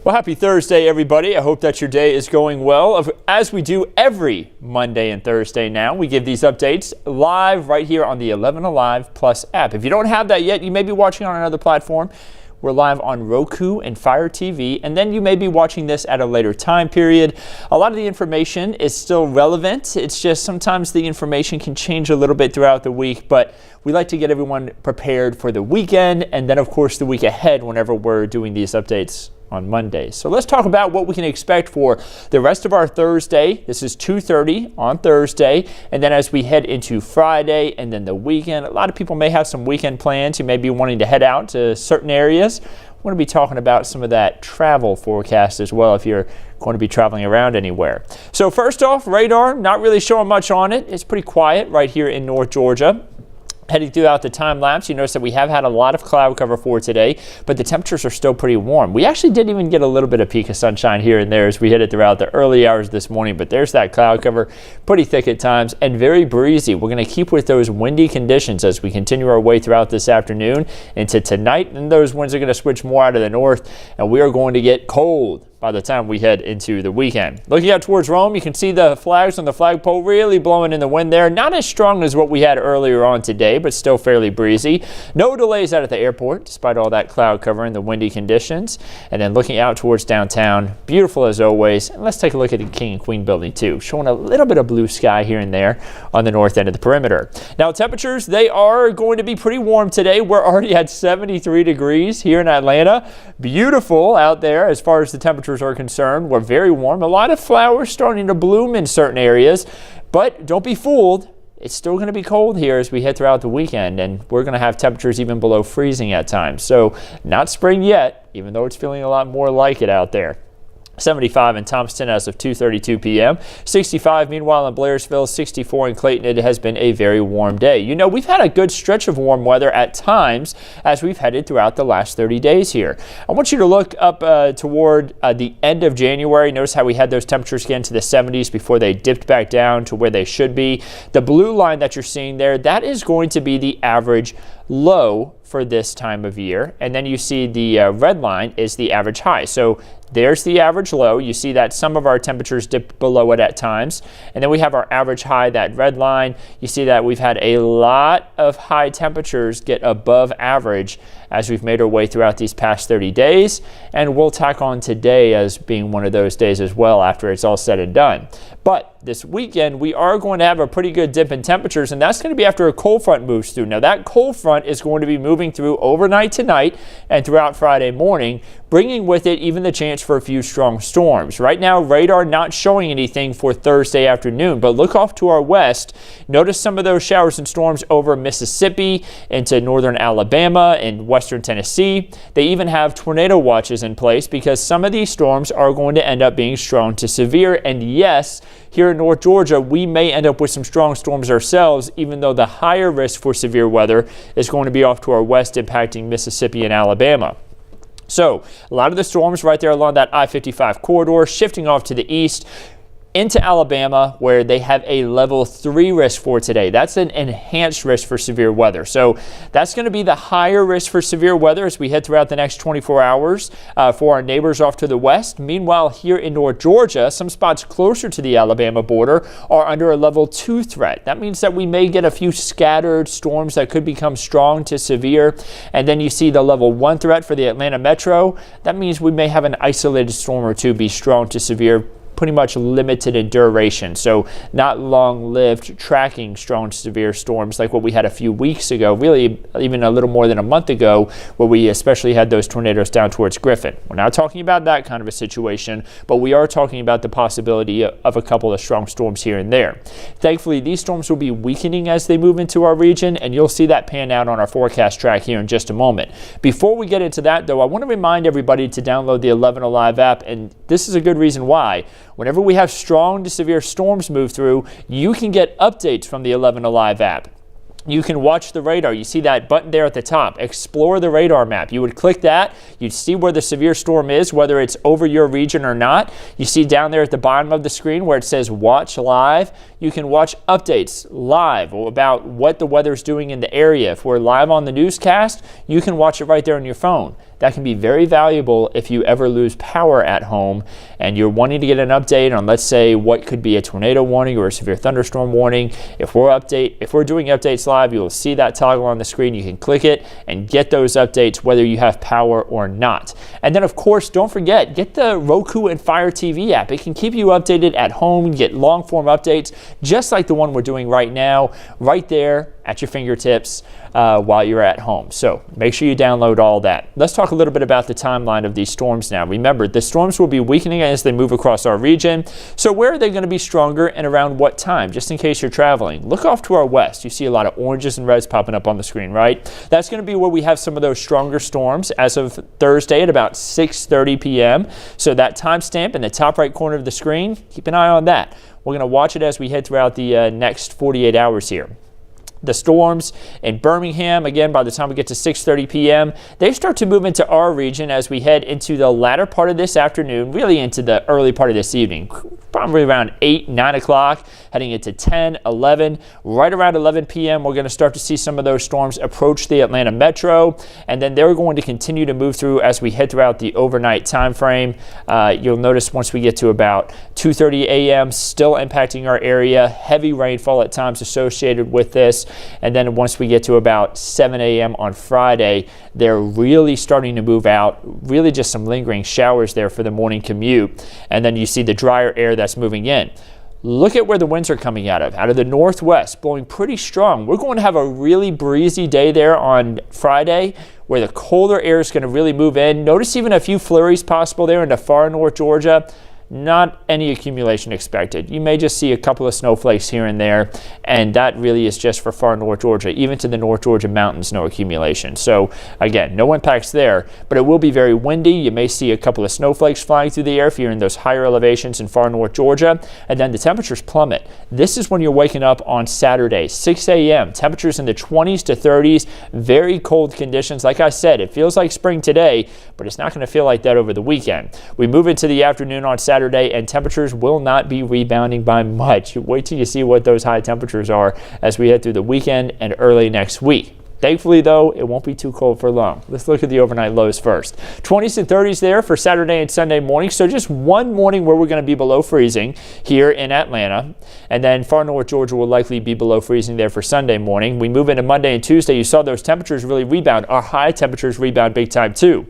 Well, happy Thursday, everybody. I hope that your day is going well. As we do every Monday and Thursday now, we give these updates live right here on the 11 Alive Plus app. If you don't have that yet, you may be watching on another platform. We're live on Roku and Fire TV, and then you may be watching this at a later time period. A lot of the information is still relevant. It's just sometimes the information can change a little bit throughout the week, but we like to get everyone prepared for the weekend and then, of course, the week ahead whenever we're doing these updates on Monday. So let's talk about what we can expect for the rest of our Thursday. This is 2:30 on Thursday, and then as we head into Friday and then the weekend, a lot of people may have some weekend plans. You may be wanting to head out to certain areas. We're going to be talking about some of that travel forecast as well if you're going to be traveling around anywhere. So first off, radar, not really showing much on it. It's pretty quiet right here in North Georgia. Heading throughout the time lapse, you notice that we have had a lot of cloud cover for today, but the temperatures are still pretty warm. We actually didn't even get a little bit of peak of sunshine here and there as we hit it throughout the early hours this morning, but there's that cloud cover, pretty thick at times and very breezy. We're going to keep with those windy conditions as we continue our way throughout this afternoon into tonight, and those winds are going to switch more out of the north, and we are going to get cold by the time we head into the weekend. Looking out towards Rome, you can see the flags on the flagpole really blowing in the wind there. Not as strong as what we had earlier on today, but still fairly breezy. No delays out at the airport, despite all that cloud cover and the windy conditions. And then looking out towards downtown, beautiful as always. And let's take a look at the King and Queen building too, showing a little bit of blue sky here and there on the north end of the perimeter. Now temperatures, they are going to be pretty warm today. We're already at 73 degrees here in Atlanta. Beautiful out there as far as the temperatures are concerned. We're very warm. A lot of flowers starting to bloom in certain areas, but don't be fooled. It's still going to be cold here as we head throughout the weekend, and we're going to have temperatures even below freezing at times. So not spring yet, even though it's feeling a lot more like it out there. 75 in Thompson as of 2:32 p.m. 65 meanwhile in Blairsville, 64 in Clayton. It has been a very warm day. You know, we've had a good stretch of warm weather at times as we've headed throughout the last 30 days here. I want you to look up toward the end of January. Notice how we had those temperatures get into the 70s before they dipped back down to where they should be. The blue line that you're seeing there, that is going to be the average low for this time of year. And then you see the red line is the average high. So there's the average low. You see that some of our temperatures dip below it at times. And then we have our average high, that red line. You see that we've had a lot of high temperatures get above average as we've made our way throughout these past 30 days. And we'll tack on today as being one of those days as well after it's all said and done. But this weekend, we are going to have a pretty good dip in temperatures, and that's going to be after a cold front moves through. Now, that cold front is going to be moving through overnight tonight and throughout Friday morning, bringing with it even the chance for a few strong storms. Right now, radar not showing anything for Thursday afternoon, but look off to our west. Notice some of those showers and storms over Mississippi into northern Alabama and western Tennessee. They even have tornado watches in place because some of these storms are going to end up being strong to severe. And yes, here in North Georgia, we may end up with some strong storms ourselves, even though the higher risk for severe weather is going to be off to our west, impacting Mississippi and Alabama. So a lot of the storms right there along that I-55 corridor, shifting off to the east into Alabama, where they have a level 3 risk for today. That's an enhanced risk for severe weather. So that's going to be the higher risk for severe weather as we head throughout the next 24 hours for our neighbors off to the west. Meanwhile, here in North Georgia, some spots closer to the Alabama border are under a level 2 threat. That means that we may get a few scattered storms that could become strong to severe. And then you see the level 1 threat for the Atlanta metro. That means we may have an isolated storm or two be strong to severe, pretty much limited in duration, so not long-lived tracking strong to severe storms like what we had a few weeks ago, really even a little more than a month ago, where we especially had those tornadoes down towards Griffin. We're not talking about that kind of a situation, but we are talking about the possibility of a couple of strong storms here and there. Thankfully, these storms will be weakening as they move into our region, and you'll see that pan out on our forecast track here in just a moment. Before we get into that, though, I want to remind everybody to download the 11 Alive app, and this is a good reason why. Whenever we have strong to severe storms move through, you can get updates from the 11 Alive app. you can watch the radar. You see that button there at the top, Explore the Radar Map. You would click that. You'd see where the severe storm is, whether it's over your region or not. You see down there at the bottom of the screen where it says Watch Live. You can watch updates live about what the weather's doing in the area. If we're live on the newscast, you can watch it right there on your phone. That can be very valuable if you ever lose power at home and you're wanting to get an update on, let's say, what could be a tornado warning or a severe thunderstorm warning. If we're doing updates live, you'll see that toggle on the screen. You can click it and get those updates whether you have power or not. And then, of course, don't forget, get the Roku and Fire TV app. It can keep you updated at home. You get long-form updates just like the one we're doing right now, right there at your fingertips while you're at home. So make sure you download all that. Let's talk a little bit about the timeline of these storms now. Remember, the storms will be weakening as they move across our region. So where are they going to be stronger and around what time? Just in case you're traveling, look off to our west. You see a lot of oranges and reds popping up on the screen, right? That's going to be where we have some of those stronger storms as of Thursday at about 6:30 p.m. So that timestamp in the top right corner of the screen, keep an eye on that. We're going to watch it as we head throughout the next 48 hours here. The storms in Birmingham, again, by the time we get to 6:30 p.m., they start to move into our region as we head into the latter part of this afternoon, really into the early part of this evening, probably around 8, 9 o'clock, heading into 10, 11. Right around 11 p.m., we're going to start to see some of those storms approach the Atlanta metro, and then they're going to continue to move through as we head throughout the overnight time frame. You'll notice once we get to about 2:30 a.m., still impacting our area, heavy rainfall at times associated with this. And then once we get to about 7 a.m. on Friday, they're really starting to move out, really just some lingering showers there for the morning commute. And then you see the drier air that's moving in. Look at where the winds are coming out of the northwest, blowing pretty strong. We're going to have a really breezy day there on Friday where the colder air is going to really move in. Notice even a few flurries possible there into far north Georgia. Not any accumulation expected. You may just see a couple of snowflakes here and there, and that really is just for far north Georgia. Even to the North Georgia mountains, no accumulation. So again, no impacts there, but it will be very windy. You may see a couple of snowflakes flying through the air if you're in those higher elevations in far north Georgia, and then the temperatures plummet. This is when you're waking up on Saturday, 6 a.m. Temperatures in the 20s to 30s, very cold conditions. Like I said, it feels like spring today, but it's not going to feel like that over the weekend. We move into the afternoon on Saturday, and temperatures will not be rebounding by much. Wait till you see what those high temperatures are as we head through the weekend and early next week. Thankfully, though, it won't be too cold for long. Let's look at the overnight lows first. 20s and 30s there for Saturday and Sunday morning. So just one morning where we're going to be below freezing here in Atlanta. And then far north Georgia will likely be below freezing there for Sunday morning. We move into Monday and Tuesday. You saw those temperatures really rebound. Our high temperatures rebound big time too.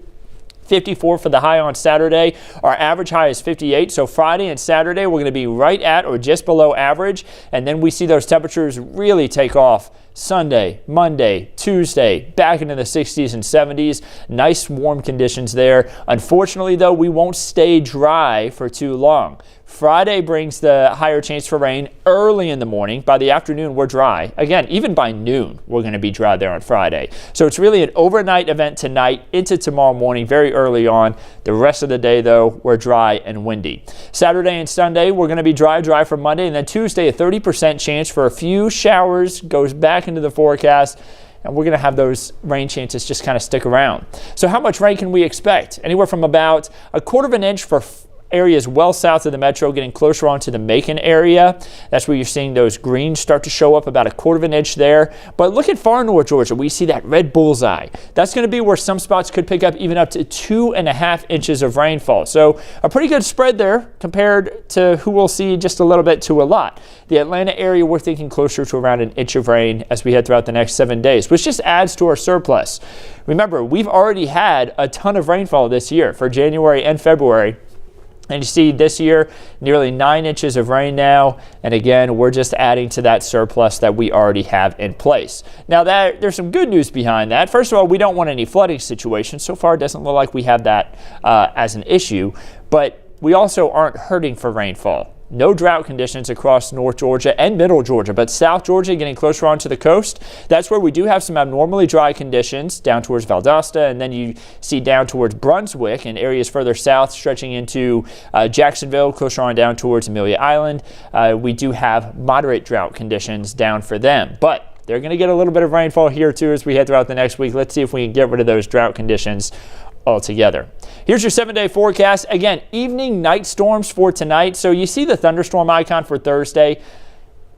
54 for the high on Saturday. Our average high is 58. So Friday and Saturday, we're going to be right at or just below average. And then we see those temperatures really take off Sunday, Monday, Tuesday, back into the 60s and 70s. Nice warm conditions there. Unfortunately, though, we won't stay dry for too long. Friday brings the higher chance for rain early in the morning. By the afternoon, we're dry. Again, even by noon, we're going to be dry there on Friday. So it's really an overnight event tonight into tomorrow morning, very early on. The rest of the day, though, we're dry and windy. Saturday and Sunday, we're going to be dry for Monday. And then Tuesday, a 30% chance for a few showers goes back into the forecast. And we're going to have those rain chances just kind of stick around. So how much rain can we expect? Anywhere from about a quarter of an inch for areas well south of the metro, getting closer onto the Macon area. That's where you're seeing those greens start to show up, about a quarter of an inch there. But look at far north Georgia. We see that red bullseye. That's going to be where some spots could pick up even up to 2.5 inches of rainfall. So a pretty good spread there compared to who we'll see just a little bit to a lot. The Atlanta area, we're thinking closer to around an inch of rain as we head throughout the next 7 days, which just adds to our surplus. Remember, we've already had a ton of rainfall this year for January and February. And you see this year, nearly 9 inches of rain now. And again, we're just adding to that surplus that we already have in place. Now, there's some good news behind that. First of all, we don't want any flooding situations. So far, it doesn't look like we have that as an issue. But we also aren't hurting for rainfall. No drought conditions across North Georgia and Middle Georgia, but South Georgia getting closer onto the coast. That's where we do have some abnormally dry conditions down towards Valdosta, and then you see down towards Brunswick and areas further south stretching into Jacksonville, closer on down towards Amelia Island. We do have moderate drought conditions down for them, but they're going to get a little bit of rainfall here too as we head throughout the next week. Let's see if we can get rid of those drought conditions altogether. Here's your 7-day forecast. Again, evening night storms for tonight. So you see the thunderstorm icon for Thursday.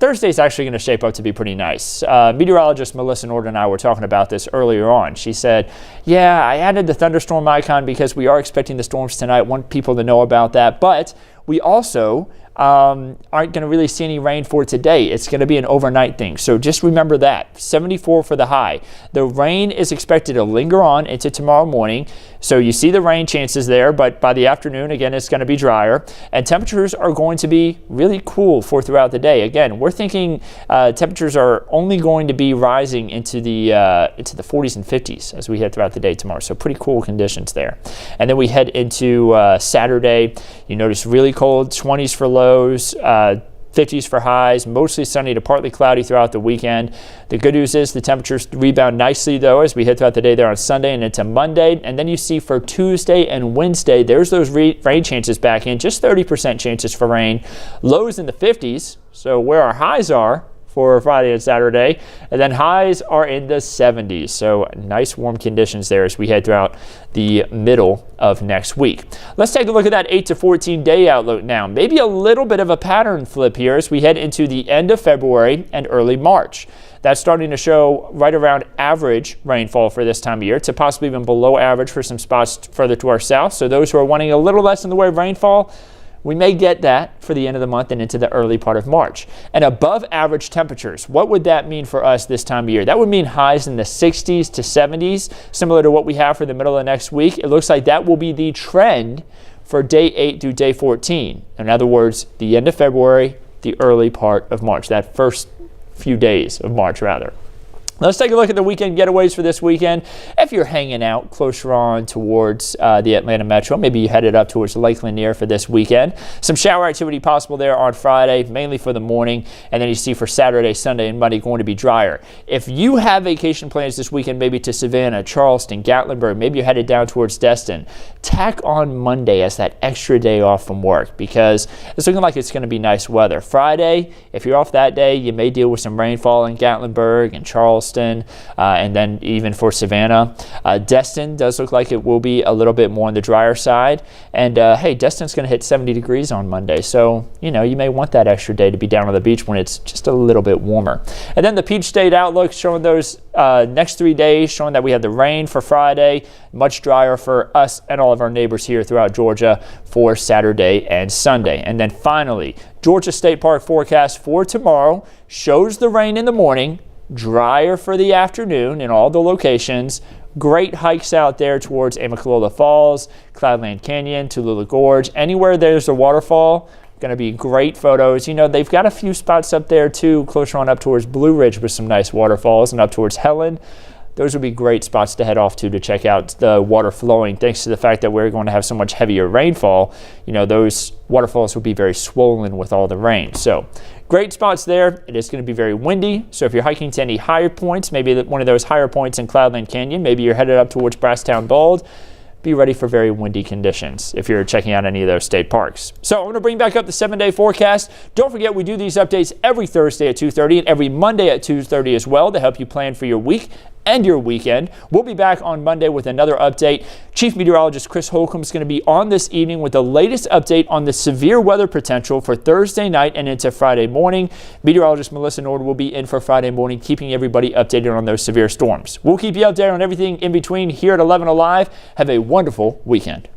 Thursday's actually going to shape up to be pretty nice. Meteorologist Melissa Nord and I were talking about this earlier on. She said, yeah, I added the thunderstorm icon because we are expecting the storms tonight. Want people to know about that. But we also aren't going to really see any rain for today. It's going to be an overnight thing. So just remember that. 74 for the high. The rain is expected to linger on into tomorrow morning. So you see the rain chances there, but by the afternoon, again, it's going to be drier. And temperatures are going to be really cool for throughout the day. Again, we're thinking temperatures are only going to be rising into the 40s and 50s as we head throughout the day tomorrow. So pretty cool conditions there. And then we head into Saturday. You notice really cold, 20s for lows, 50s for highs, mostly sunny to partly cloudy throughout the weekend. The good news is the temperatures rebound nicely, though, as we head throughout the day there on Sunday and into Monday. And then you see for Tuesday and Wednesday, there's those rain chances back in, just 30% chances for rain. Lows in the 50s, so where our highs are for Friday and Saturday, and then highs are in the 70s. So nice warm conditions there as we head throughout the middle of next week. Let's take a look at that 8 to 14 day outlook now. Maybe a little bit of a pattern flip here as we head into the end of February and early March. That's starting to show right around average rainfall for this time of year to possibly even below average for some spots further to our south. So those who are wanting a little less in the way of rainfall, we may get that for the end of the month and into the early part of March. And above average temperatures, what would that mean for us this time of year? That would mean highs in the 60s to 70s, similar to what we have for the middle of next week. It looks like that will be the trend for day 8 through day 14. In other words, the end of February, the early part of March, that first few days of March, rather. Let's take a look at the weekend getaways for this weekend. If you're hanging out closer on towards the Atlanta Metro, maybe you headed up towards Lake Lanier for this weekend. Some shower activity possible there on Friday, mainly for the morning. And then you see for Saturday, Sunday, and Monday going to be drier. If you have vacation plans this weekend, maybe to Savannah, Charleston, Gatlinburg, maybe you're headed down towards Destin, tack on Monday as that extra day off from work because it's looking like it's going to be nice weather. Friday, if you're off that day, you may deal with some rainfall in Gatlinburg and Charleston. And then even for Savannah. Destin does look like it will be a little bit more on the drier side. And hey, Destin's going to hit 70 degrees on Monday. So, you know, you may want that extra day to be down on the beach when it's just a little bit warmer. And then the Peach State outlook showing those next 3 days, showing that we have the rain for Friday, much drier for us and all of our neighbors here throughout Georgia for Saturday and Sunday. And then finally, Georgia State Park forecast for tomorrow shows the rain in the morning, drier for the afternoon in all the locations. Great hikes out there towards Amicalola Falls, Cloudland Canyon, Tallulah Gorge. Anywhere there's a waterfall, going to be great photos. You know, they've got a few spots up there too, closer on up towards Blue Ridge with some nice waterfalls and up towards Helen. Those would be great spots to head off to check out the water flowing. Thanks to the fact that we're going to have so much heavier rainfall, you know, those waterfalls will be very swollen with all the rain. So great spots there. It is going to be very windy. So if you're hiking to any higher points, maybe one of those higher points in Cloudland Canyon, maybe you're headed up towards Brasstown Bald, be ready for very windy conditions if you're checking out any of those state parks. So I'm going to bring back up the 7-day forecast. Don't forget, we do these updates every Thursday at 2:30 and every Monday at 2:30 as well to help you plan for your week and your weekend. We'll be back on Monday with another update. Chief Meteorologist Chris Holcomb is going to be on this evening with the latest update on the severe weather potential for Thursday night and into Friday morning. Meteorologist Melissa Nord will be in for Friday morning, keeping everybody updated on those severe storms. We'll keep you updated on everything in between here at 11 Alive. Have a wonderful weekend.